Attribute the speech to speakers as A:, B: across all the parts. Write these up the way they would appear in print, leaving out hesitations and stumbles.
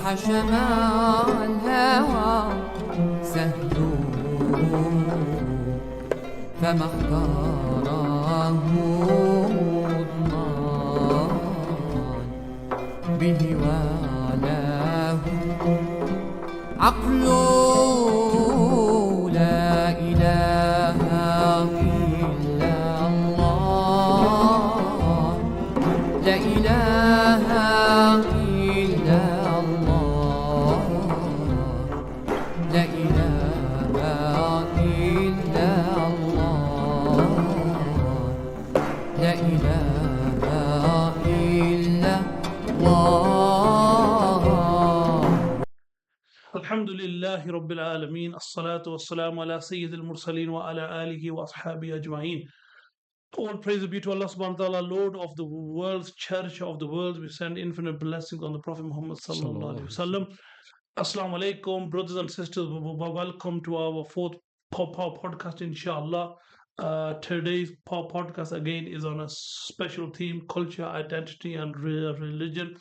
A: حشم الهوى سهل فما اختاره مضمان به والاه عقل لا إله إلا الله لا إله إلا الله لا إله إلا الله لا إله إلا الله.
B: الحمد لله رب العالمين الصلاة والسلام على سيد المرسلين وعلى آله وأصحابه أجمعين. All praise be to Allah subhanahu wa ta'ala, Lord of the world's, Church of the world. We send infinite blessings on the Prophet Muhammad sallallahu alaihi wasallam. Assalamu alaikum, brothers and sisters. Welcome to our fourth podcast, inshallah. Today's podcast again is on a special theme: culture, identity, and religion.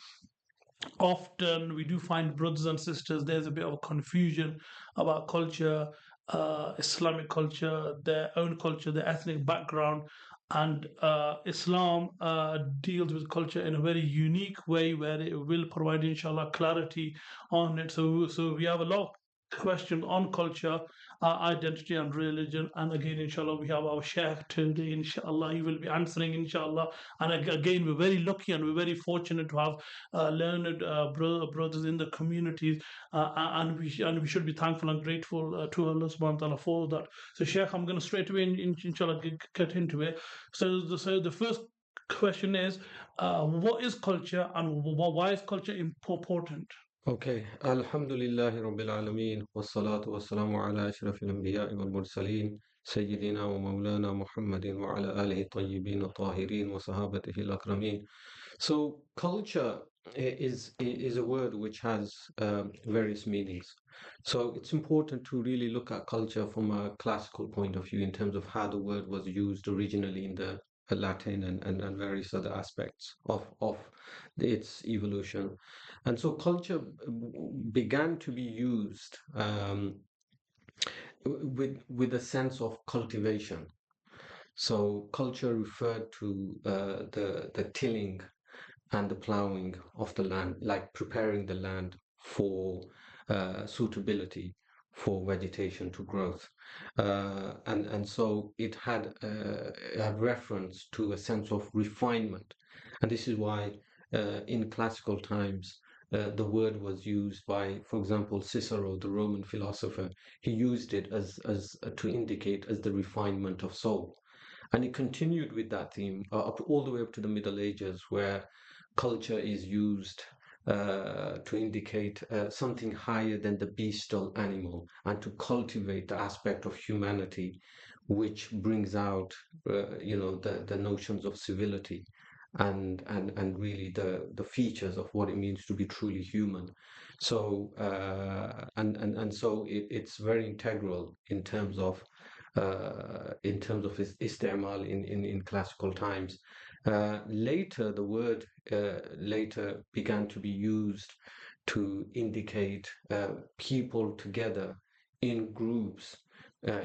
B: Often we do find, brothers and sisters, there's a bit of confusion about culture, Islamic culture, their own culture, their ethnic background, and Islam deals with culture in a very unique way where it will provide, inshallah, clarity on it. So we have a lot of questions on culture, identity, and religion. And again, inshallah, we have our Shaykh today, inshallah. He will be answering, inshallah. And again, we're very lucky and we're very fortunate to have learned brothers in the communities, and we should be thankful and grateful to Allah subhanahu wa ta'ala for that. So, Shaykh, I'm going to straight away, inshallah, get into it. So the first question is, what is culture and why is culture important?
C: Okay, Alhamdulillahi Rabbil Alameen, wassalatu wassalamu ala ashrafil anbiya'i wal mursaleen, Sayyidina wa Mawlana Muhammadin wa ala alihi tayyibin wa tahirin wa sahabatihi al-akrameen. So, culture is a word which has various meanings. So, it's important to really look at culture from a classical point of view in terms of how the word was used originally in the Latin and various other aspects of its evolution. And so culture began to be used with a sense of cultivation. So culture referred to the tilling and the plowing of the land, like preparing the land for suitability for vegetation to growth. And so it had a reference to a sense of refinement. And this is why in classical times, the word was used by, for example, Cicero, the Roman philosopher. He used it as to indicate as the refinement of soul, and he continued with that theme up all the way up to the Middle Ages, where culture is used to indicate something higher than the bestial animal, and to cultivate the aspect of humanity, which brings out, the notions of civility and really the features of what it means to be truly human. So and so it's very integral in terms of its istimal in classical times. Later, the word later began to be used to indicate people together in groups,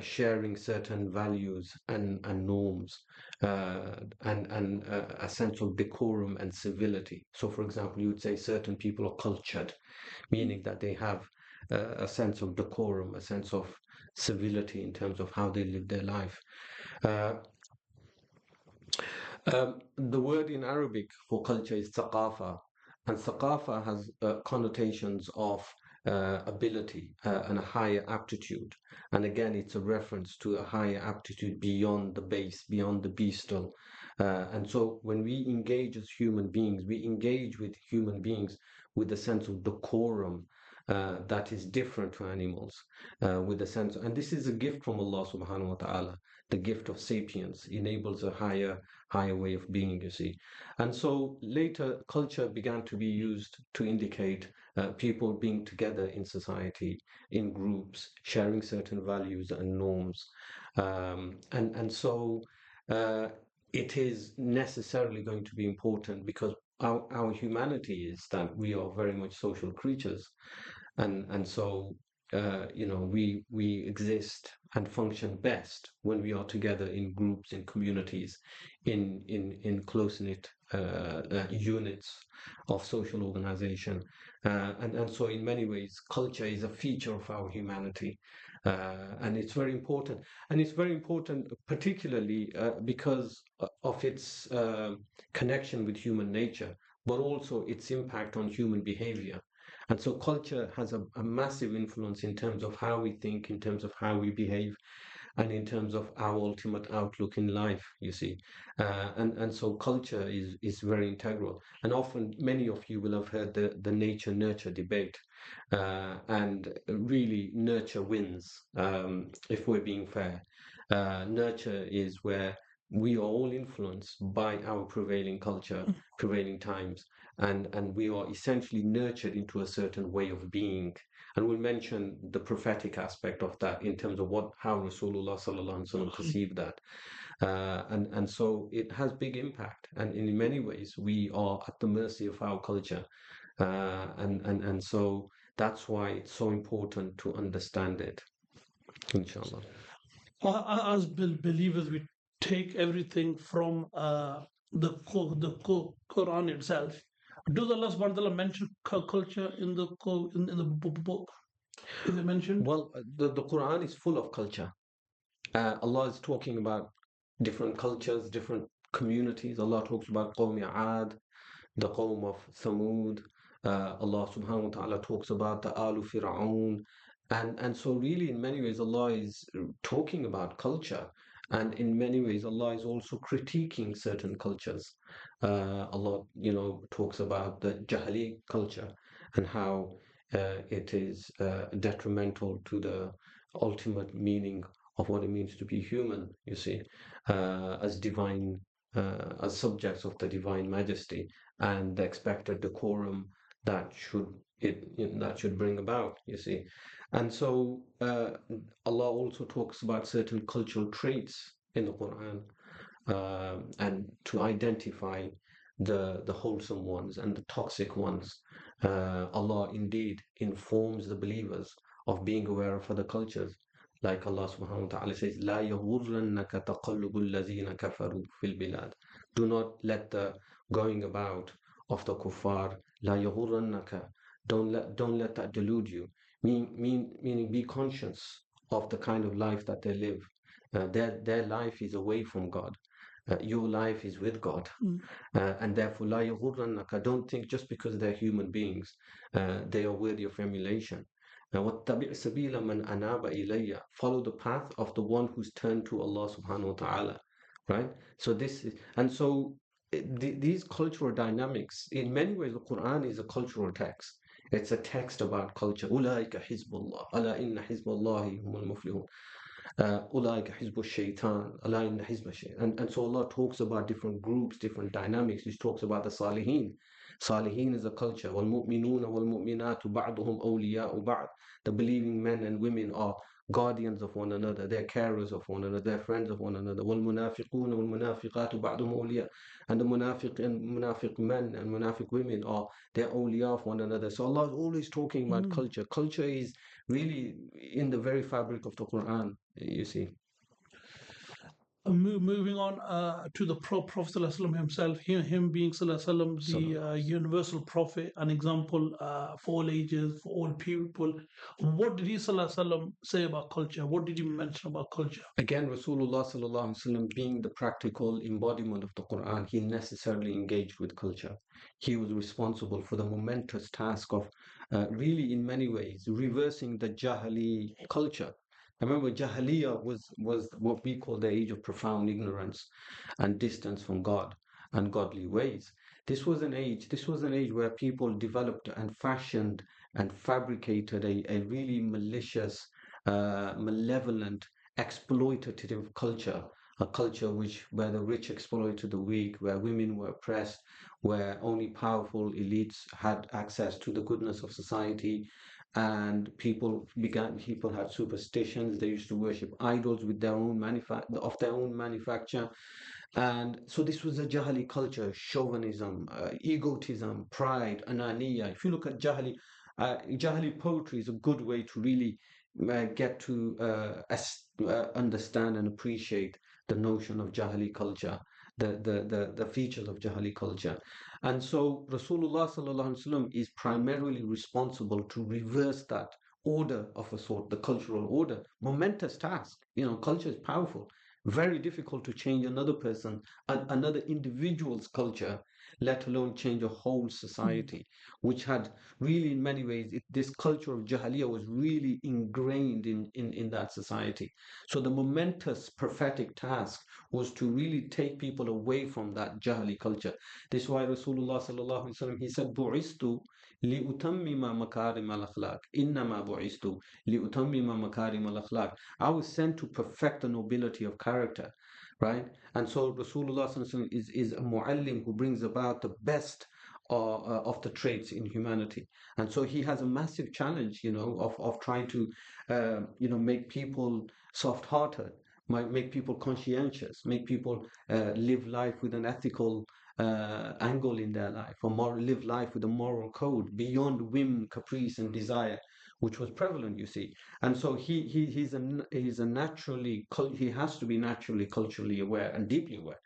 C: sharing certain values and norms, and a sense of decorum and civility. So, for example, you would say certain people are cultured, meaning that they have a sense of decorum, a sense of civility in terms of how they live their life. The word in Arabic for culture is thaqafa, and thaqafa has connotations of ability and a higher aptitude. And again, it's a reference to a higher aptitude beyond the base, beyond the bestial. And so when we engage as human beings, we engage with human beings with a sense of decorum that is different to animals, with a sense, and this is a gift from Allah subhanahu wa ta'ala. The gift of sapience enables a higher way of being, you see. And so later culture began to be used to indicate people being together in society, in groups, sharing certain values and norms. And so it is necessarily going to be important because our humanity is that we are very much social creatures, and so we exist and function best when we are together in groups, in communities, in close knit units of social organization, and so in many ways culture is a feature of our humanity, and it's very important, particularly because of its connection with human nature, but also its impact on human behavior. And so culture has a massive influence in terms of how we think, in terms of how we behave, and in terms of our ultimate outlook in life, you see. And so culture is very integral. And often, many of you will have heard the nature nurture debate. And really, nurture wins, if we're being fair. Nurture is where we are all influenced by our prevailing culture, prevailing times, and we are essentially nurtured into a certain way of being. And we'll mention the prophetic aspect of that in terms of how Rasulullah sallallahu alaihi wasallam perceived that. And so it has big impact. And in many ways, we are at the mercy of our culture. And so that's why it's so important to understand it, inshallah.
B: As believers, we take everything from the Quran itself. Does Allah subhanahu wa ta'ala mention culture in the book? Is it mentioned?
C: Well, the Quran is full of culture. Allah is talking about different cultures, different communities. Allah talks about Qawm Aad, the Qawm of Thamud. Allah subhanahu wa ta'ala talks about the Alu Fir'aun. And so really in many ways Allah is talking about culture. And in many ways Allah is also critiquing certain cultures. Allah, talks about the Jahili culture and how it is detrimental to the ultimate meaning of what it means to be human, you see, as divine, as subjects of the divine majesty and the expected decorum that should bring about, you see. And so Allah also talks about certain cultural traits in the Quran, and to identify the wholesome ones and the toxic ones. Allah indeed informs the believers of being aware of other cultures. Like Allah subhanahu wa ta'ala says, لا يغرنك تقلب الذين كفروا في البلاد. Do not let the going about of the kuffar, لا يغرنك, don't let that delude you. Meaning be conscious of the kind of life that they live. Their life is away from God. Your life is with God. And therefore, لا يغرنك, don't think just because they're human beings, they are worthy of emulation. وَاتَّبِعْ سَبِيلَ مَنْ أَنَابَ إِلَيَّ, follow the path of the one who's turned to Allah subhanahu wa ta'ala, right? So these cultural dynamics, in many ways, the Quran is a cultural text. It's a text about culture. أُولَٰئِكَ حِزْبُ اللَّهِ أَلَا إِنَّ حِزْبَ اللَّهِ هُمُ الْمُفْلِحُونَ أُولَٰئِكَ حِزْبُ الشَّيْطَانِ أَلَا إِنَّ حِزْبَ الشَّيْطَانِ. And so Allah talks about different groups, different dynamics. He talks about the Salihin. Salihin is a culture. وَالْمُؤْمِنُونَ وَالْمُؤْمِنَاتُ بَعْضُهُمْ أَوْلِيَاءُ بَعْضٍ. The believing men and women are guardians of one another, they're carers of one another, they're friends of one another. وَالْمُنَافِقُونَ وَالْمُنَافِقَاتُ بَعْضُهُمْ أَوْلِيَاء. And the munafiq men and munafiq women are, they're awliya of one another. So Allah is always talking about culture. Culture is really in the very fabric of the Quran, you see.
B: Moving on to the Prophet ﷺ himself, him being ﷺ, the universal prophet, an example for all ages, for all people. What did he ﷺ say about culture? What did he mention about culture?
C: Again, Rasulullah sallallahu alaihi wasallam, being the practical embodiment of the Quran, he necessarily engaged with culture. He was responsible for the momentous task of really, in many ways, reversing the Jahili culture. I remember Jahiliyyah was what we call the age of profound ignorance and distance from God and godly ways. This was an age where people developed and fashioned and fabricated a really malicious, malevolent, exploitative culture, a culture where the rich exploited the weak, where women were oppressed, where only powerful elites had access to the goodness of society, and people had superstitions. They used to worship idols with their own manufacture, And so this was a Jahili culture, chauvinism, egotism, pride, ananiya. If you look at Jahili poetry is a good way to really get to understand and appreciate the notion of Jahili culture, the features of Jahili culture. And so Rasulullah sallallahu alaihi wasallam is primarily responsible to reverse that order of a sort, the cultural order. Momentous task. Culture is powerful, very difficult to change another person and another individual's culture, let alone change a whole society, which had really, in many ways, this culture of Jahiliyyah was really ingrained in that society. So the momentous prophetic task was to really take people away from that Jahili culture. This is why Rasulullah sallallahu alaihi wasallam, he said, "Bu'istu li'utammima makarim al-akhlaq. Innama bu'istu li'utammima makarim al-akhlaq." I was sent to perfect the nobility of character, right? And so Rasulullah is a muallim who brings about the best of the traits in humanity. And so he has a massive challenge, of trying to, make people soft-hearted, make people conscientious, make people live life with an ethical angle in their life, or live life with a moral code beyond whim, caprice, and desire, which was prevalent, you see. And so he's a naturally he has to be naturally culturally aware and deeply aware.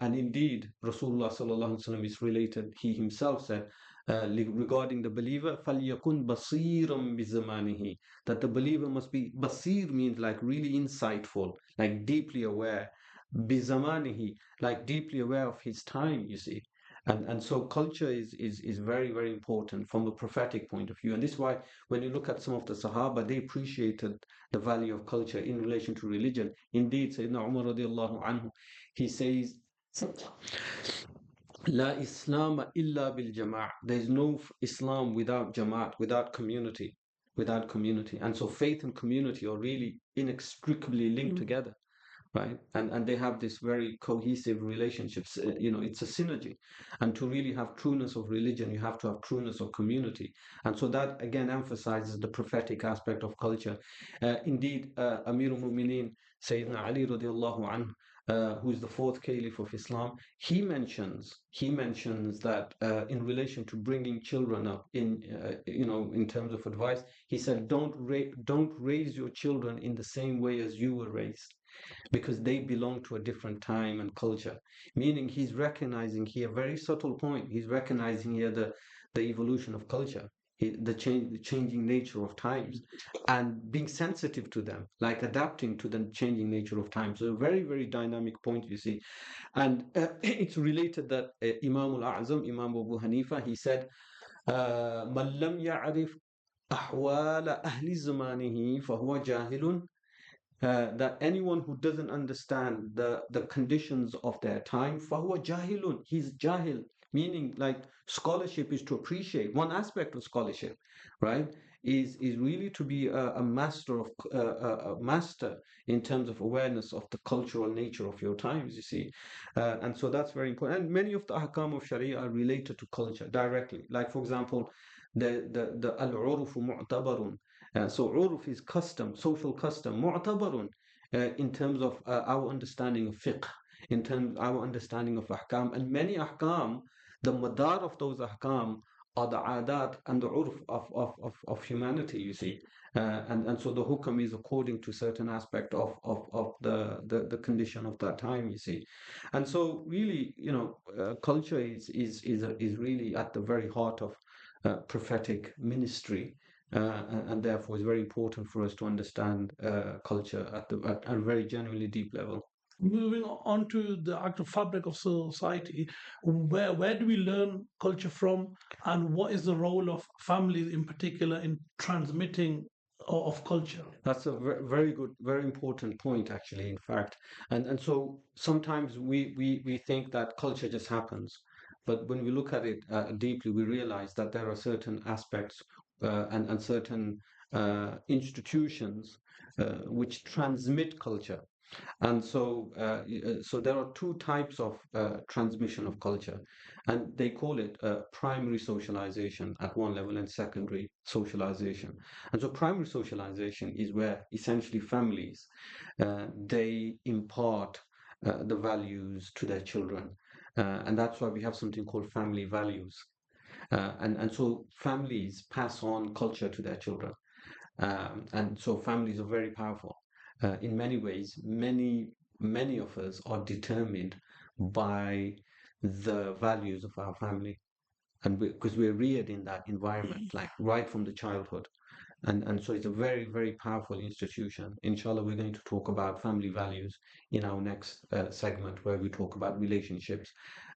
C: And indeed, Rasulullah sallallahu alaihi wasallam is related. He himself said regarding the believer, فَلْيَكُنْ بَصِيرًا بِزَمَانِهِ, that the believer must be basir, means like really insightful, like deeply aware. Bizamanihi, like deeply aware of his time, you see. And so culture is very, very important from a prophetic point of view. And this is why when you look at some of the Sahaba, they appreciated the value of culture in relation to religion. Indeed, Sayyidina Umar radiallahu anhu, he says, La Islam illa bil Jama'at. There is no Islam without Jama'at, without community, without community. And so faith and community are really inextricably linked together, right? And they have this very cohesive relationships. It's a synergy. And to really have trueness of religion, you have to have trueness of community. And so that again emphasizes the prophetic aspect of culture. Indeed, Amir al-Mu'mineen Sayyidina Ali radiallahu anhu, who is the fourth caliph of Islam, he mentions that in relation to bringing children up in terms of advice, he said, don't raise your children in the same way as you were raised, because they belong to a different time and culture. Meaning he's recognizing here, very subtle point, he's recognizing here the evolution of culture, the changing nature of times, and being sensitive to them, like adapting to the changing nature of times. So a very, very dynamic point, you see. And it's related that Imam al-A'zam, Imam Abu Hanifa, he said, "Man lam ya'rif ahwal ahli zamanihi fahuwa jahilun." That anyone who doesn't understand the conditions of their time, فَهُوَ جَاهِلٌ, he's jahil, meaning like scholarship is to appreciate. One aspect of scholarship, right, is really to be a master of a master in terms of awareness of the cultural nature of your times, you see. And so that's very important. And many of the ahkam of Sharia are related to culture directly. Like, for example, the al-uruf mu'tabarun. So uruf is custom, social custom, mu'tabarun, in terms of our understanding of fiqh, in terms of our understanding of ahkam. And many ahkam, the madar of those ahkam are the adat and the urf of humanity, you see. And so the hukam is according to certain aspect of the condition of that time, you see. And so really, culture is really at the very heart of prophetic ministry, and therefore it's very important for us to understand culture at a very genuinely deep level.
B: Moving on to the actual fabric of society, where do we learn culture from, and what is the role of families in particular in transmitting of culture?
C: That's a very good, very important point, actually, in fact. And so sometimes we think that culture just happens, but when we look at it deeply, we realize that there are certain aspects and certain institutions which transmit culture. And so there are two types of transmission of culture, and they call it primary socialization at one level and secondary socialization. And so primary socialization is where essentially families they impart the values to their children. And that's why we have something called family values. And so families pass on culture to their children. And so families are very powerful. In many ways, many of us are determined by the values of our family, and because we're reared in that environment, like right from the childhood. And so it's a very, very powerful institution. Inshallah, we're going to talk about family values in our next segment, where we talk about relationships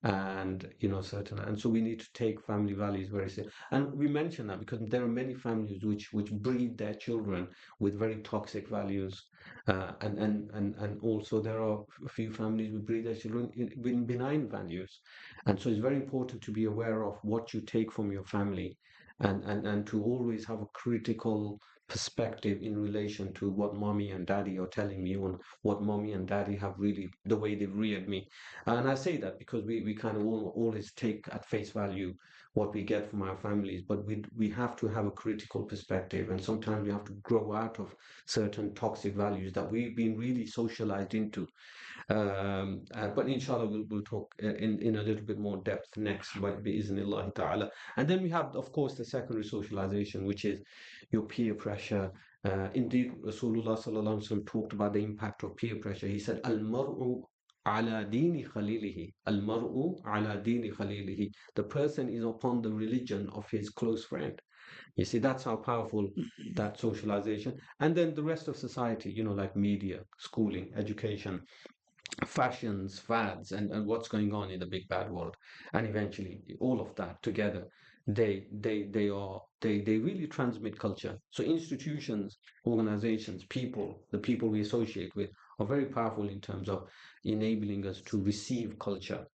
C: and, certain. And so we need to take family values very seriously. And we mention that because there are many families which breed their children with very toxic values. And also there are a few families who breed their children in benign values. And so it's very important to be aware of what you take from your family, and to always have a critical perspective in relation to what mommy and daddy are telling me, and what mommy and daddy have really, the way they've reared me. And I say that because we kind of always take at face value what we get from our families, but we have to have a critical perspective, and sometimes we have to grow out of certain toxic values that we've been really socialized into. But inshallah, we'll talk in a little bit more depth next, by bi'iznillahi ta'ala. And then we have, of course, the secondary socialization, which is your peer pressure. Indeed, Rasulullah sallallahu alaihi wasallam talked about the impact of peer pressure. He said, "Al-mar'u ala dini khalilihi. Al-mar'u ala dini khalilihi. The person is upon the religion of his close friend." You see, that's how powerful that socialization. And then the rest of society, like media, schooling, education, fashions, fads, and what's going on in the big bad world, and eventually all of that together, they really transmit culture. So institutions, organizations, people, the people we associate with, are very powerful in terms of enabling us to receive culture.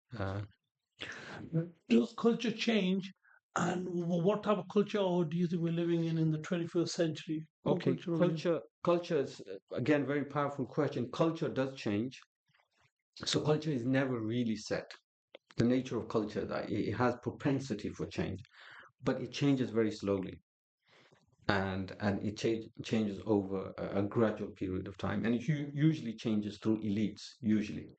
B: Does culture change? And what type of culture do you think we're living in the 21st century? What
C: Okay,
B: culture are we in?
C: culture is again very powerful question. Culture does change. So culture is never really set. The nature of culture, that it has propensity for change, but it changes very slowly, and it changes over a gradual period of time, and it usually changes through elites, usually.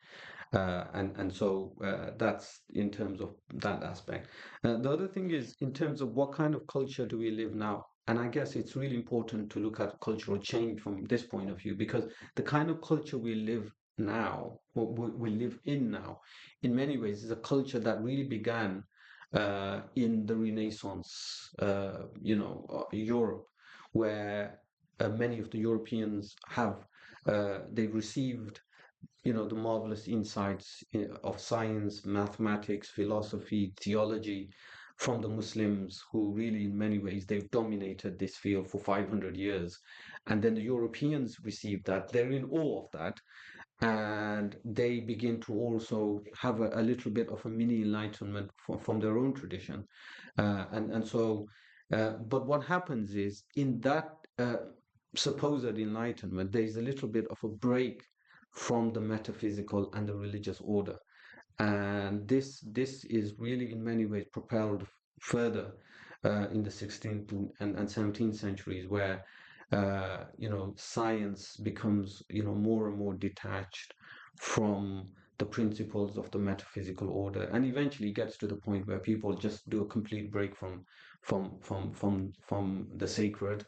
C: And so that's in terms of that aspect. The other thing is in terms of what kind of culture do we live now. And I guess it's really important to look at cultural change from this point of view, because the kind of culture we live now, what we live in now, in many ways is a culture that really began in the Renaissance, Europe, where many of the Europeans they've received the marvelous insights of science, mathematics, philosophy, theology from the Muslims, who really, in many ways, they've dominated this field for 500 years. And then the Europeans receive that, they're in awe of that, and they begin to also have a little bit of a mini enlightenment from their own tradition. But what happens is in that supposed enlightenment, there's a little bit of a break from the metaphysical and the religious order. And this is really in many ways propelled further in the 16th and 17th centuries, where science becomes more and more detached from the principles of the metaphysical order, and eventually gets to the point where people just do a complete break from the sacred,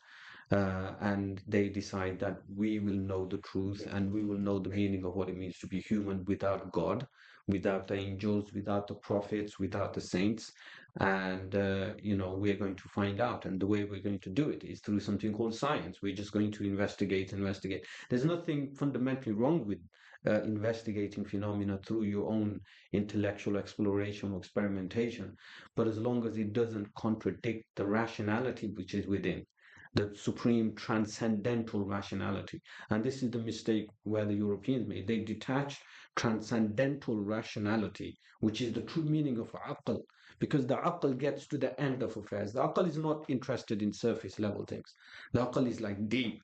C: and they decide that we will know the truth, and we will know the meaning of what it means to be human without God, without the angels, without the prophets, without the saints. And we're going to find out, and the way we're going to do it is through something called science. We're just going to investigate. There's nothing fundamentally wrong with investigating phenomena through your own intellectual exploration or experimentation, but as long as it doesn't contradict the rationality which is within, the supreme transcendental rationality. And this is the mistake where the Europeans made. They detached transcendental rationality, which is the true meaning of aql, because the aql gets to the end of affairs. The aql is not interested in surface level things. The aql is like deep.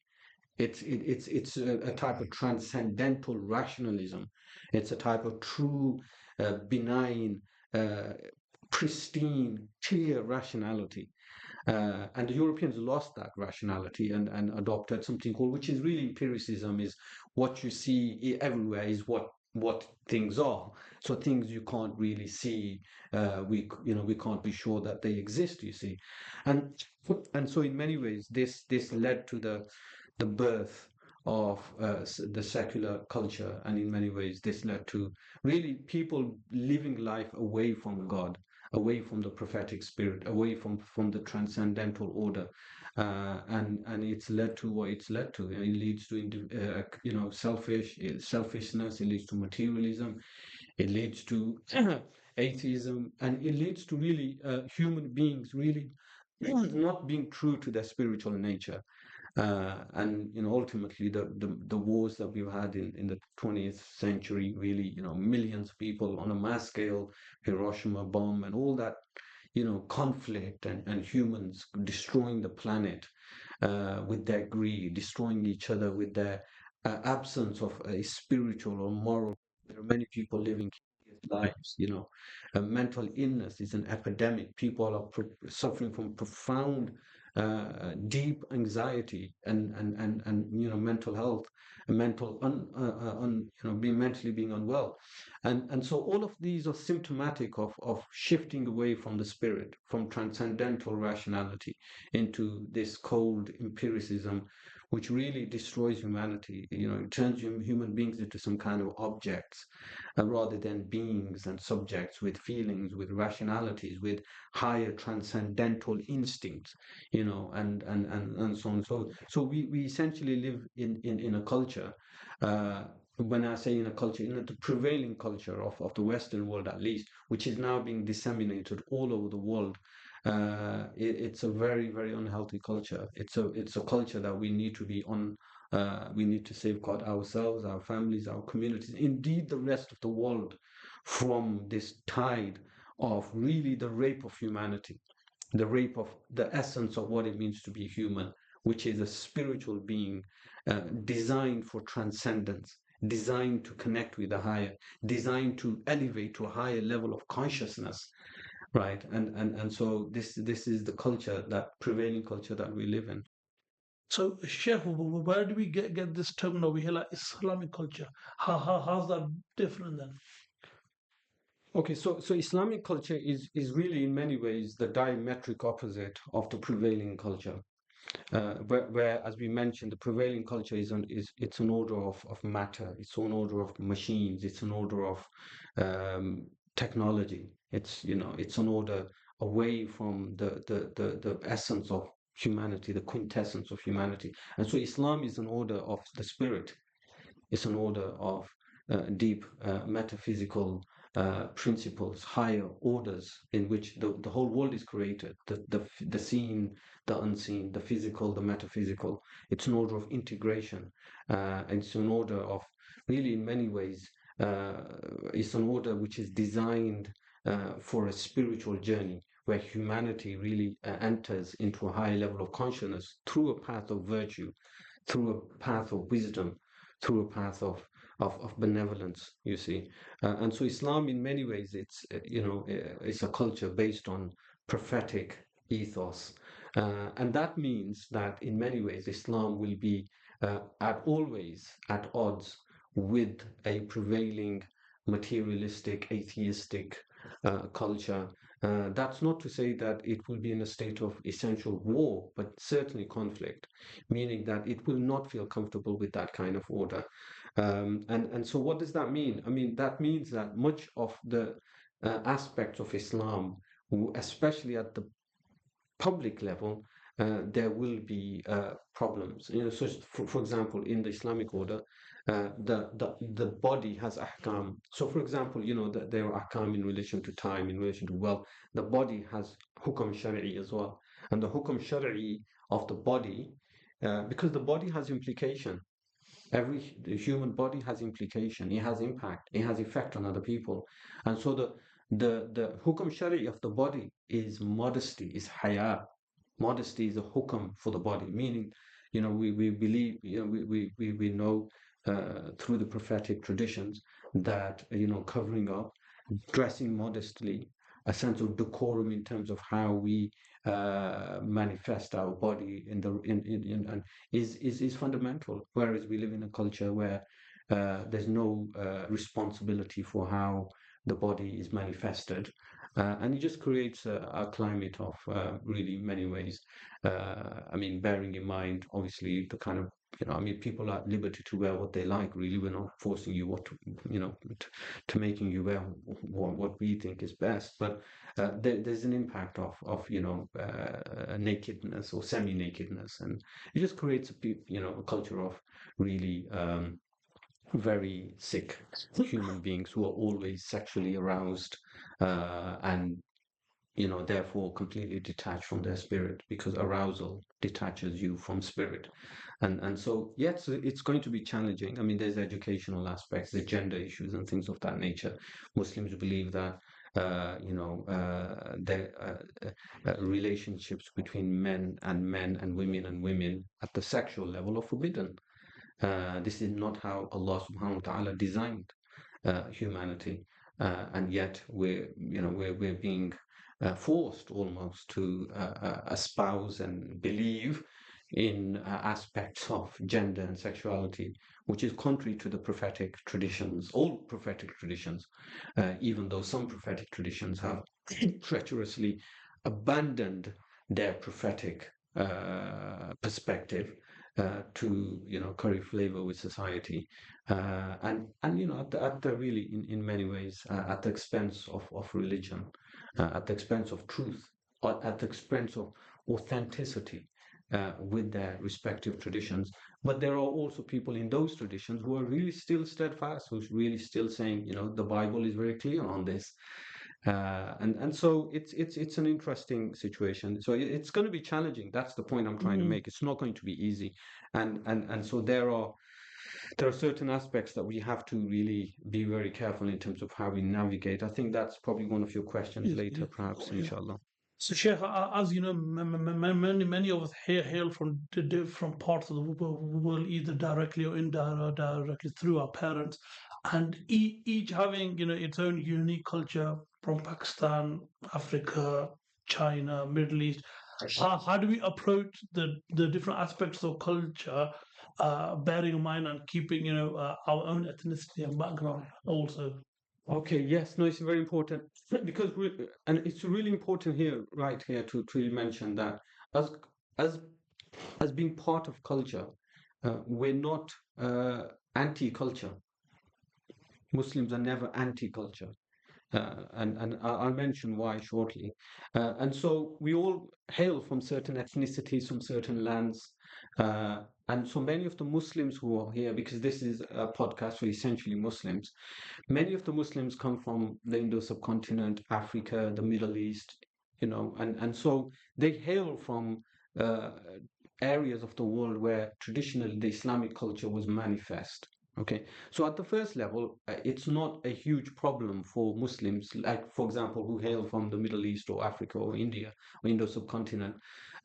C: It's a type of transcendental rationalism. It's a type of true, benign, pristine, clear rationality. And the Europeans lost that rationality and adopted something called, which is really empiricism, is what you see everywhere is what what things are. So things you can't really see, we can't be sure that they exist, you see. And so in many ways this led to the birth of the secular culture, and in many ways this led to really people living life away from God, away from the prophetic spirit, away from the transcendental order, and it's led to what it's led to. It leads to selfishness. It leads to materialism. It leads to atheism, and it leads to really human beings really not being true to their spiritual nature. And ultimately the wars that we've had in the 20th century, really, millions of people on a mass scale, Hiroshima bomb and all that, conflict, and humans destroying the planet with their greed, destroying each other with their absence of a spiritual or moral. There are many people living lives. Mental illness is an epidemic. People are suffering from profound, deep anxiety and mental health, mental being mentally being unwell, and so all of these are symptomatic of shifting away from the spirit, from transcendental rationality into this cold empiricism, which really destroys humanity. It turns human beings into some kind of objects, rather than beings and subjects with feelings, with rationalities, with higher transcendental instincts, and so on. So we essentially live in a culture. When I say in a culture, in the prevailing culture of the Western world, at least, which is now being disseminated all over the world. It's a very, very unhealthy culture. It's a culture that we need to be on. We need to safeguard ourselves, our families, our communities, indeed the rest of the world, from this tide of really the rape of humanity, the rape of the essence of what it means to be human, which is a spiritual being, designed for transcendence, designed to connect with the higher, designed to elevate to a higher level of consciousness, right? And so this is the culture, that prevailing culture that we live in.
B: So, Sheikh, where do we get this term now? We hear like Islamic culture. How's that different then?
C: Okay, so Islamic culture is really in many ways the diametric opposite of the prevailing culture. Where, as we mentioned, the prevailing culture it's an order of matter, it's an order of machines, it's an order of technology. It's an order away from the essence of humanity, the quintessence of humanity. And so Islam is an order of the spirit. It's an order of deep metaphysical principles, higher orders in which the whole world is created, the seen, the unseen, the physical, the metaphysical. It's an order of integration. And it's an order of, really, in many ways, it's an order which is designed for a spiritual journey where humanity really enters into a higher level of consciousness through a path of virtue, through a path of wisdom, through a path of benevolence, you see. And so Islam, in many ways, it's a culture based on prophetic ethos. And that means that in many ways, Islam will be always at odds with a prevailing materialistic, atheistic culture. That's not to say that it will be in a state of essential war, but certainly conflict, meaning that it will not feel comfortable with that kind of order. And so what does that mean? I mean, that means that much of the aspects of Islam, especially at the public level, there will be problems. So for example, in the Islamic order, the body has ahkam. So for example, that there are ahkam in relation to time, in relation to wealth. The body has hukam shari'i as well, and the hukam shari'i of the body, because the body has implication. The human body has implication. It has impact. It has effect on other people, and so the hukam shari'i of the body is modesty, is haya. Modesty is a hukam for the body, meaning, we believe, we know through the prophetic traditions that, covering up, dressing modestly, a sense of decorum in terms of how we manifest our body and is fundamental. Whereas we live in a culture where there's no responsibility for how the body is manifested. And it just creates a climate of really many ways. I mean, bearing in mind, obviously, the kind of, I mean, people are at liberty to wear what they like, really. We're not forcing you to making you wear what we think is best. But there's an impact of nakedness or semi-nakedness, and it just creates a culture of really very sick human beings who are always sexually aroused, and therefore completely detached from their spirit, because arousal detaches you from spirit. And so yes, it's going to be challenging. I mean, there's educational aspects, the gender issues and things of that nature. Muslims believe that their relationships between men and women at the sexual level are forbidden. This is not how Allah subhanahu wa ta'ala designed humanity, and yet we're being forced almost to espouse and believe in aspects of gender and sexuality, which is contrary to the prophetic traditions, all prophetic traditions, even though some prophetic traditions have treacherously abandoned their prophetic perspective to curry favor with society, and at the really in many ways at the expense of religion, at the expense of truth, or at the expense of authenticity with their respective traditions. But there are also people in those traditions who are really still steadfast, who's really still saying, the Bible is very clear on this. And so it's an interesting situation. So it's going to be challenging. That's the point I'm trying to make. It's not going to be easy, and so there are certain aspects that we have to really be very careful in terms of how we navigate. I think that's probably one of your questions later, perhaps, inshallah.
B: So, Sheikh, as you know, many of us hail from different parts of the world, either directly or indirectly through our parents, and each having its own unique culture, from Pakistan, Africa, China, Middle East. How do we approach the different aspects of culture, bearing in mind and keeping our own ethnicity and background also?
C: Okay, yes, no, it's very important because and it's really important here, right here, to really mention that as as as being part of culture, we're not anti-culture. Muslims are never anti-culture. And I'll mention why shortly. And so we all hail from certain ethnicities, from certain lands. And so many of the Muslims who are here, because this is a podcast for essentially Muslims, many of the Muslims come from the Indo subcontinent, Africa, the Middle East, and so they hail from uh, areas of the world where traditionally the Islamic culture was manifest. Okay, so at the first level, it's not a huge problem for Muslims, like, for example, who hail from the Middle East or Africa or India or Indo subcontinent,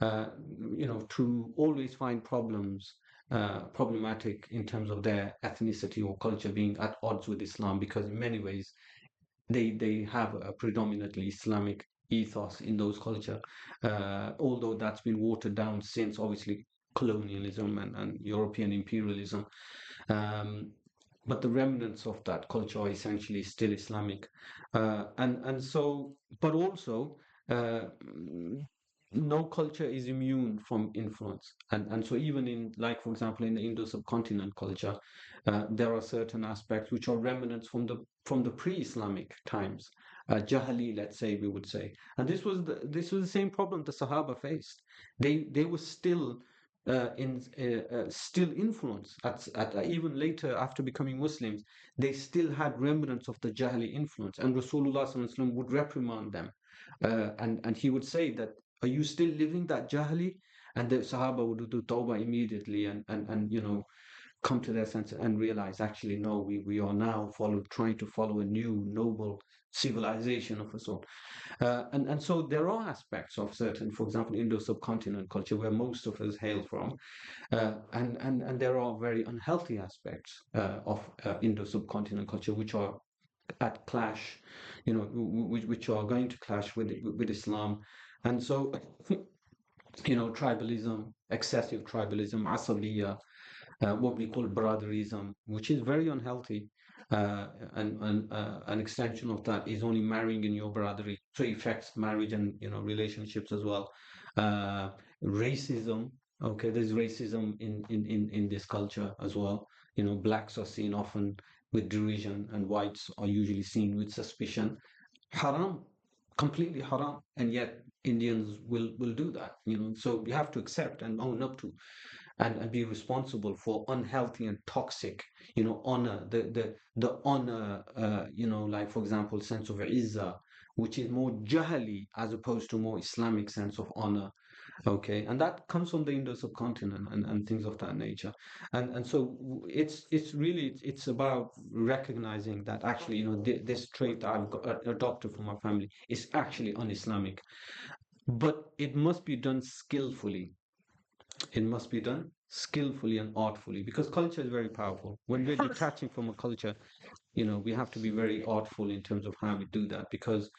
C: to always find problematic in terms of their ethnicity or culture being at odds with Islam, because in many ways they have a predominantly Islamic ethos in those culture, although that's been watered down since obviously colonialism and European imperialism. But the remnants of that culture are essentially still Islamic, and so, but also no culture is immune from influence, and so even in, like, for example, in the Indo subcontinent culture, there are certain aspects which are remnants from the pre-Islamic times, Jahili, let's say, we would say, and this was the same problem the Sahaba faced. They were still still influenced at even later after becoming Muslims. They still had remnants of the Jahili influence, and Rasulullah sallallahu alaihi wasallam would reprimand them, and he would say that, are you still living that Jahili? And the Sahaba would do tawbah immediately, and come to their sense and realize, actually, no, we are now trying to follow a new noble civilization of a sort. And so there are aspects of certain, for example, Indo subcontinent culture where most of us hail from, and there are very unhealthy aspects of Indo subcontinent culture which are at clash, which are going to clash with Islam. And so, tribalism, excessive tribalism, asabiya, what we call brotherism, which is very unhealthy. And an extension of that is only marrying in your brotherhood, so it affects marriage and relationships as well. Uh, Racism, okay, there's racism in this culture as well. Blacks are seen often with derision, and whites are usually seen with suspicion. Haram, completely haram, and yet Indians will do that. So we have to accept and own up to and be responsible for unhealthy and toxic, honor, the honor, like for example, sense of izzah, which is more jahili as opposed to more Islamic sense of honor. Okay, and that comes from the Indo subcontinent and things of that nature. And so it's really it's about recognizing that actually, this trait that I've got, adopted from my family is actually un-Islamic, but it must be done skillfully. It must be done skillfully and artfully, because culture is very powerful. When we're detaching from a culture, we have to be very artful in terms of how we do that, because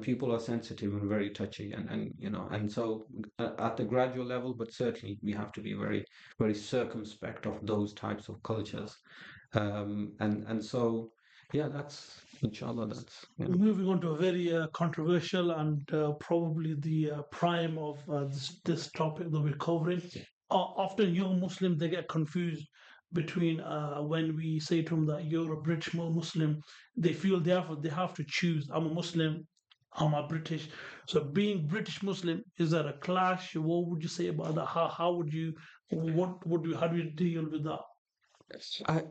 C: people are sensitive and very touchy, and so at the gradual level, but certainly we have to be very, very circumspect of those types of cultures. And so yeah, that's inshallah, that's
B: Moving on to a very controversial and probably the prime of this topic that we're covering. Often young Muslims, they get confused between when we say to them that you're a British Muslim, they feel they have to choose. I'm a Muslim, I'm a British. So being British Muslim, is that a clash? What would you say about that? How would you how do you deal with that?
C: I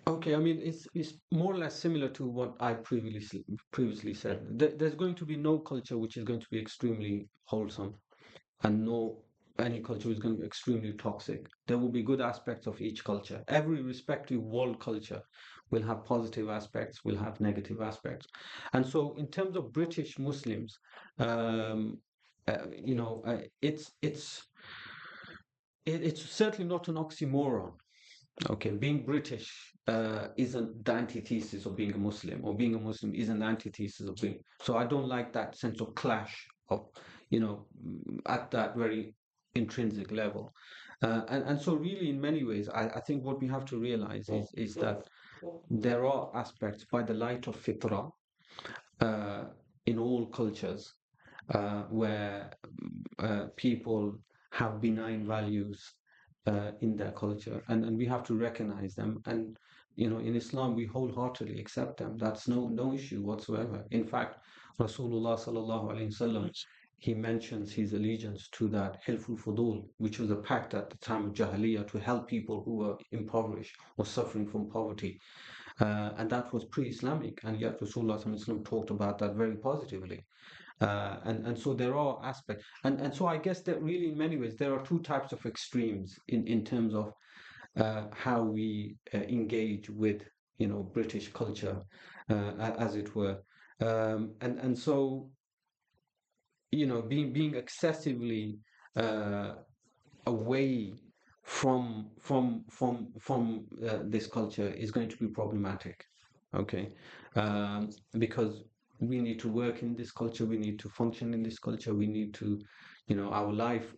C: Okay, I mean, it's more or less similar to what I previously said. There's going to be no culture which is going to be extremely wholesome, and no any culture is going to be extremely toxic. There will be good aspects of each culture. Every respective world culture will have positive aspects, will have negative aspects. And so, in terms of British Muslims, um, it's certainly not an oxymoron. Okay, being British isn't the antithesis of being a Muslim, or being a Muslim isn't the antithesis of being. So I don't like that sense of clash of, at that very intrinsic level. And so really, in many ways, I think what we have to realize is that there are aspects by the light of fitrah uh, in all cultures where people have benign values in their culture, and we have to recognize them. And in Islam, we wholeheartedly accept them. That's no issue whatsoever. In fact, Rasulullah sallallahu alaihi wasallam, he mentions his allegiance to that Hilful Fudul, which was a pact at the time of Jahiliyyah to help people who were impoverished or suffering from poverty. And that was pre-Islamic, and yet Rasulullah sallallahu alaihi wasallam talked about that very positively. And so there are aspects, and so I guess that really in many ways there are two types of extremes in terms of how we engage with British culture, as it were, and so being excessively away from this culture is going to be problematic. Okay, because we need to work in this culture, we need to function in this culture, we need to, our life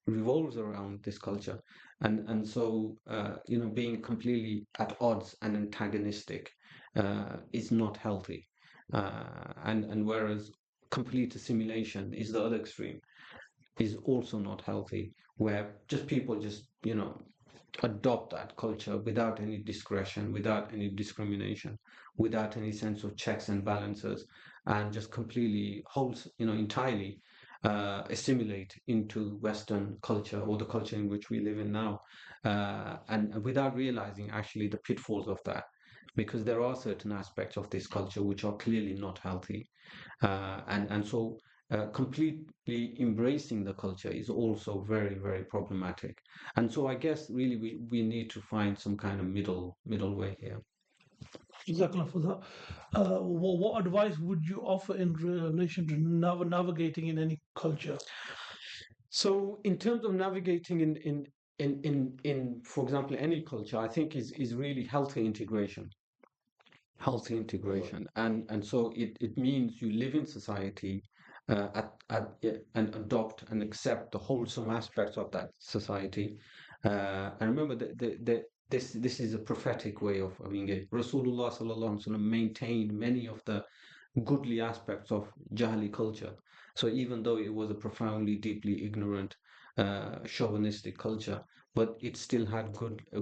C: revolves around this culture, and so being completely at odds and antagonistic is not healthy, and whereas complete assimilation is the other extreme, is also not healthy, where just people just adopt that culture without any discretion, without any discrimination, without any sense of checks and balances, and just completely holds, entirely assimilate into Western culture, or the culture in which we live in now, and without realizing actually the pitfalls of that, because there are certain aspects of this culture which are clearly not healthy, and so completely embracing the culture is also very, very problematic. And so I guess really we need to find some kind of middle way here.
B: Jazakallah for that. What advice would you offer in relation to navigating in any culture?
C: So in terms of navigating in for example any culture, I think is really healthy integration, and so it means you live in society, and adopt and accept the wholesome aspects of that society, And remember that this is a prophetic way of engaging. Rasulullah sallallahu alaihi wasallam maintained many of the goodly aspects of Jahili culture. So even though it was a profoundly, deeply ignorant, chauvinistic culture, but it still had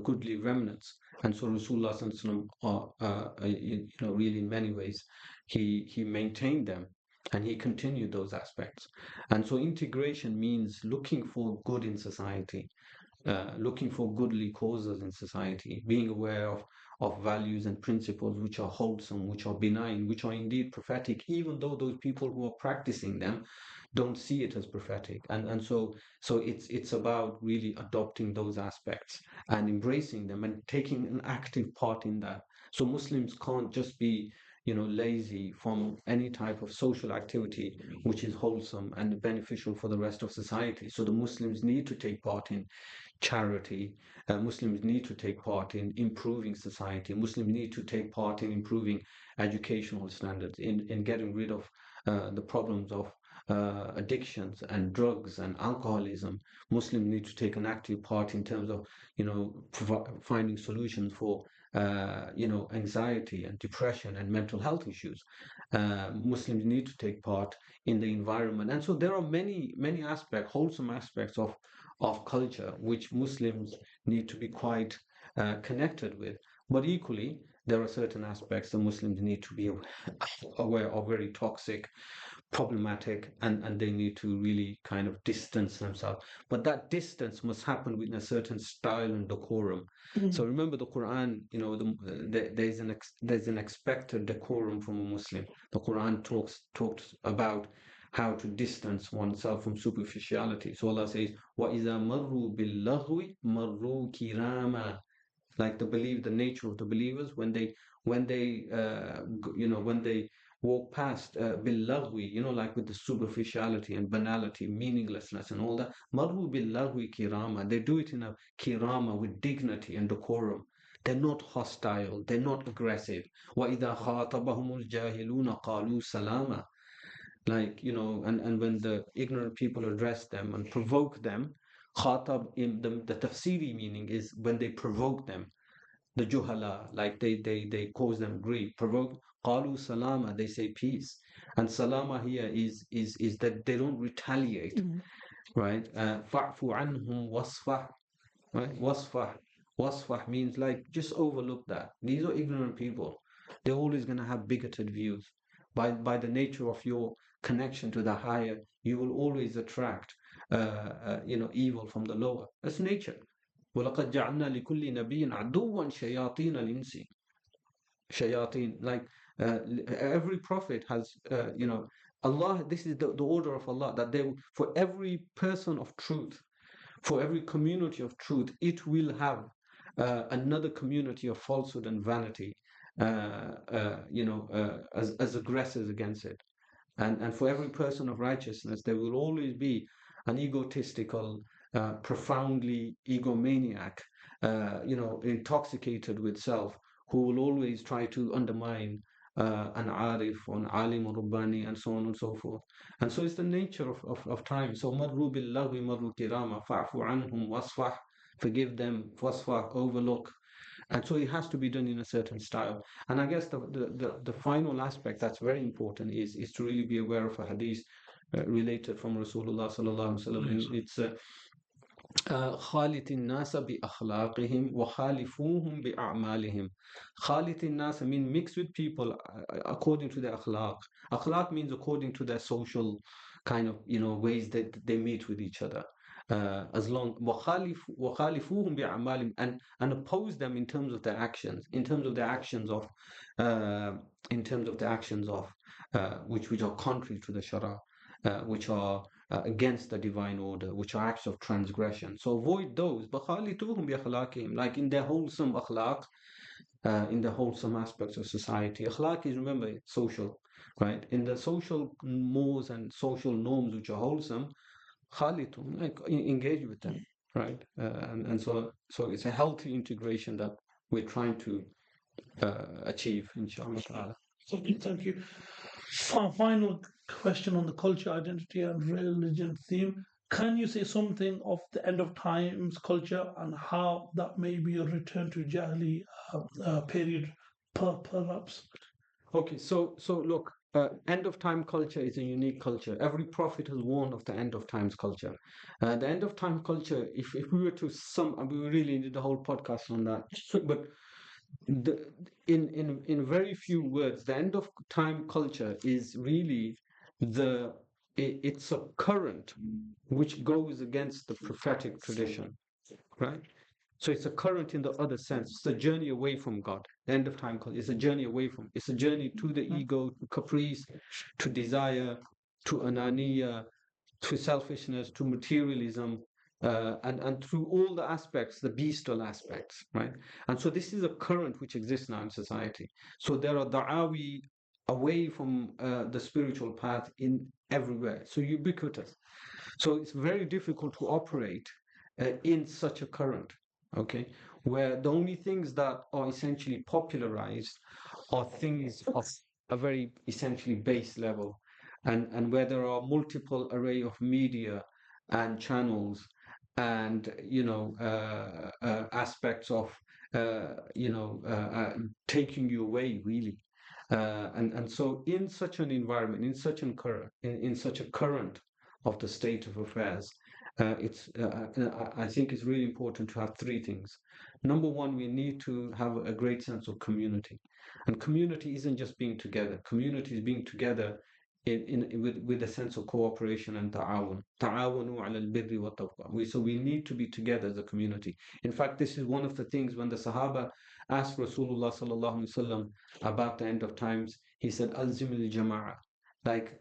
C: goodly remnants. And so Rasulullah sallallahu alaihi wasallam, really in many ways, he maintained them and he continued those aspects. And so integration means looking for good in society, looking for goodly causes in society, being aware of values and principles which are wholesome, which are benign, which are indeed prophetic, even though those people who are practicing them don't see it as prophetic. And so it's about really adopting those aspects and embracing them and taking an active part in that. So Muslims can't just be lazy from any type of social activity which is wholesome and beneficial for the rest of society. So the Muslims need to take part in charity. Muslims need to take part in improving society. Muslims need to take part in improving educational standards, in getting rid of the problems of addictions and drugs and alcoholism. Muslims need to take an active part in terms of, finding solutions for, anxiety and depression and mental health issues. Muslims need to take part in the environment. And so there are many, many aspects, wholesome aspects of culture which Muslims need to be quite connected with. But equally, there are certain aspects that Muslims need to be aware of, very toxic, problematic, and they need to really kind of distance themselves. But that distance must happen within a certain style and decorum. So remember the Quran, there's an expected decorum from a Muslim. The Quran talks about how to distance oneself from superficiality. So Allah says, وَإِذَا مَرُّوا بِاللَّغْوِ مَرُّوا كِرَامًا. Like the nature of the believers when they walk past billagwi, like with the superficiality and banality, meaninglessness and all that. Marru billagwi kirama. They do it in a kirama with dignity and decorum. They're not hostile. They're not aggressive. وَإِذَا خَاطَبَهُمُ الْجَاهِلُونَ قَالُوا سَلَامًا. And when the ignorant people address them and provoke them, khatab, in the tafsiri meaning is when they provoke them, the juhala, like they cause them grief, provoke, qalu salama, they say peace. And salama here is that they don't retaliate, right? Fa'fu anhum wasfah, right? Wasfah means like just overlook that. These are ignorant people. They're always going to have bigoted views. By the nature of your connection to the higher, you will always attract evil from the lower. That's nature. وَلَقَدْ جَعَلْنَا لِكُلِّ نَبِيٍّ عَدُوًّا شَيَاطِينَ الْإِنسِ. Shayateen, like every prophet has, Allah, this is the order of Allah, that for every person of truth, for every community of truth, it will have another community of falsehood and vanity, as aggressors against it. And for every person of righteousness, there will always be an egotistical, profoundly egomaniac, intoxicated with self, who will always try to undermine an arif, an alim, or rabbani, and so on and so forth. And so it's the nature of time. So marru billahi marru kirama, fa'fu anhum wasfah, forgive them, wasfah, overlook. And so it has to be done in a certain style. And I guess the final aspect that's very important is to really be aware of a hadith related from Rasulullah sallallahu alaihi wasallam. It's خالط الناس بأخلاقهم وخالفوهم بأعمالهم. خالط الناس mean mix with people according to their akhlaq. Akhlaq means according to their social kind of ways that they meet with each other. As long وخالفوهم بأعمالهم, and oppose them in terms of their actions, in terms of their actions of which are contrary to the Shara, which are against the divine order, which are acts of transgression. So avoid those. بَخَالِطُوهُمْ بِأَخْلَاقِهِمْ, like in their wholesome akhlaq, in the wholesome aspects of society. Akhlaq is, remember, social, right? In the social mores and social norms which are wholesome, khalitum, like engage with them, right? And so it's a healthy integration that we're trying to achieve, inshallah ta'ala.
B: Thank you. Final question on the culture, identity, and religion theme. Can you say something of the end of times culture and how that may be a return to Jahili period, perhaps?
C: Okay, so look, end of time culture is a unique culture. Every prophet has warned of the end of times culture. The end of time culture, if we were to sum, we really need a whole podcast on that. But the, in very few words, the end of time culture is really it's a current which goes against the prophetic tradition, right? So it's a current in the other sense. It's a journey away from God. The end of time is a journey away from. It's a journey to the ego, to caprice, to desire, to ananiya, to selfishness, to materialism, and through all the aspects, the bestial aspects, right? And so this is a current which exists now in society. So there are da'awi away from the spiritual path in everywhere. So ubiquitous. So it's very difficult to operate in such a current, okay, where the only things that are essentially popularized are things of a very essentially base level, and where there are multiple array of media and channels and aspects of taking you away really. And so in such an environment, in such a current of the state of affairs, I think it's really important to have three things. Number one, we need to have a great sense of community, and community isn't just being together. Community is being together with a sense of cooperation and ta'awun. Ta'awunu ala al-birri wa taqwa. So we need to be together as a community. In fact, this is one of the things when the Sahaba asked Rasulullah sallallahu alaihi wasallam about the end of times, he said, "Alzimil jama'a," like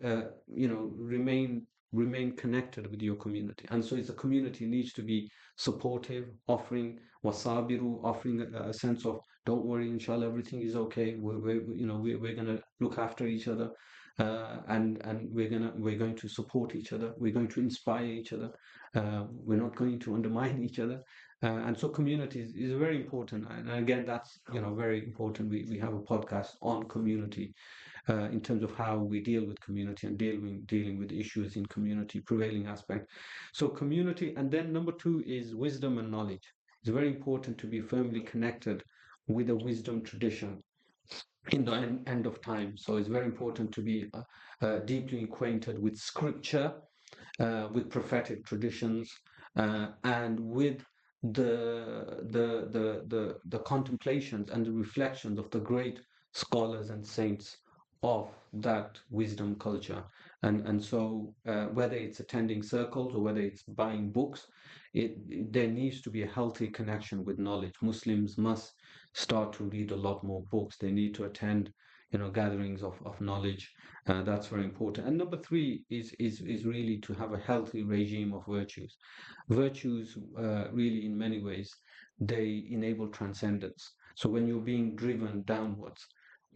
C: remain connected with your community. And so, it's a community needs to be supportive, offering wasabiru, offering a sense of don't worry, inshallah, everything is okay. We're gonna look after each other. And we're going to support each other. We're going to inspire each other. We're not going to undermine each other. And so community is very important. And again, that's very important. We have a podcast on community in terms of how we deal with community and dealing with issues in community, prevailing aspect. So community, and then number two is wisdom and knowledge. It's very important to be firmly connected with a wisdom tradition in the end of time. So it's very important to be deeply acquainted with scripture, with prophetic traditions, and with the contemplations and the reflections of the great scholars and saints of that wisdom culture. And so whether it's attending circles or whether it's buying books, there needs to be a healthy connection with knowledge. Muslims must start to read a lot more books. They need to attend gatherings of knowledge. That's very important. And number three is really to have a healthy regime of virtues. Virtues really in many ways they enable transcendence. So when you're being driven downwards,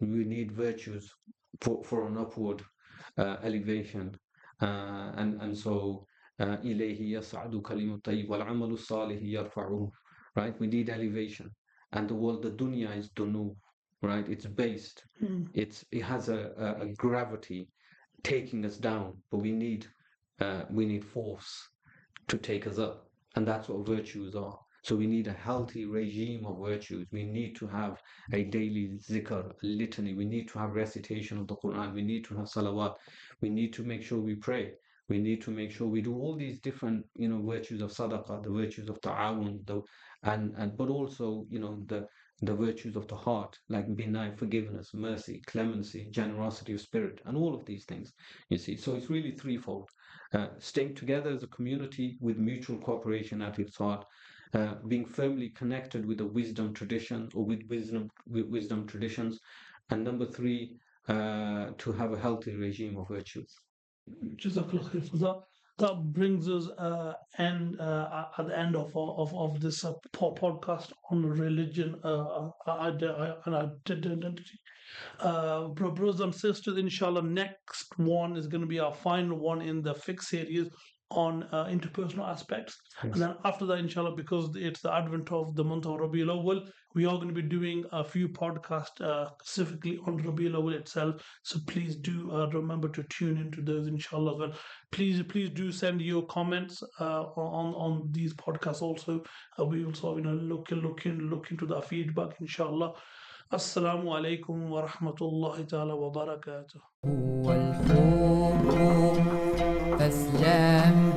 C: you need virtues for an upward elevation. And so إليه يصعد كلم الطيب والعمل الصالح يرفعه. Right? We need elevation. And the world, the dunya is dunu, right? It's based. It has a gravity taking us down, but we need force to take us up, and that's what virtues are. So we need a healthy regime of virtues. We need to have a daily zikr, litany. We need to have recitation of the Quran. We need to have salawat. We need to make sure we pray. We need to make sure we do all these different, virtues of sadaqah, the virtues of ta'awun, but also, the virtues of the heart, like benign forgiveness, mercy, clemency, generosity of spirit, and all of these things. You see, so it's really threefold: staying together as a community with mutual cooperation at its heart, being firmly connected with the wisdom traditions or with wisdom traditions, and number three, to have a healthy regime of virtues.
B: Jazakallah khair for that. That brings us at the end of this podcast on religion and identity. Brothers and sisters, inshallah, next one is going to be our final one in the fiqh series, on interpersonal aspects.
C: Yes.
B: And then after that, inshallah, because it's the advent of the month of Rabiul Awwal, we are going to be doing a few podcasts specifically on Rabiul Awwal itself. So please do remember to tune into those, inshallah. Well, please do send your comments on these podcasts also. We also look into the feedback, inshallah. Assalamu alaikum wa rahmatullahi ta'ala wa barakatuh.
A: هو الفوق فاسلام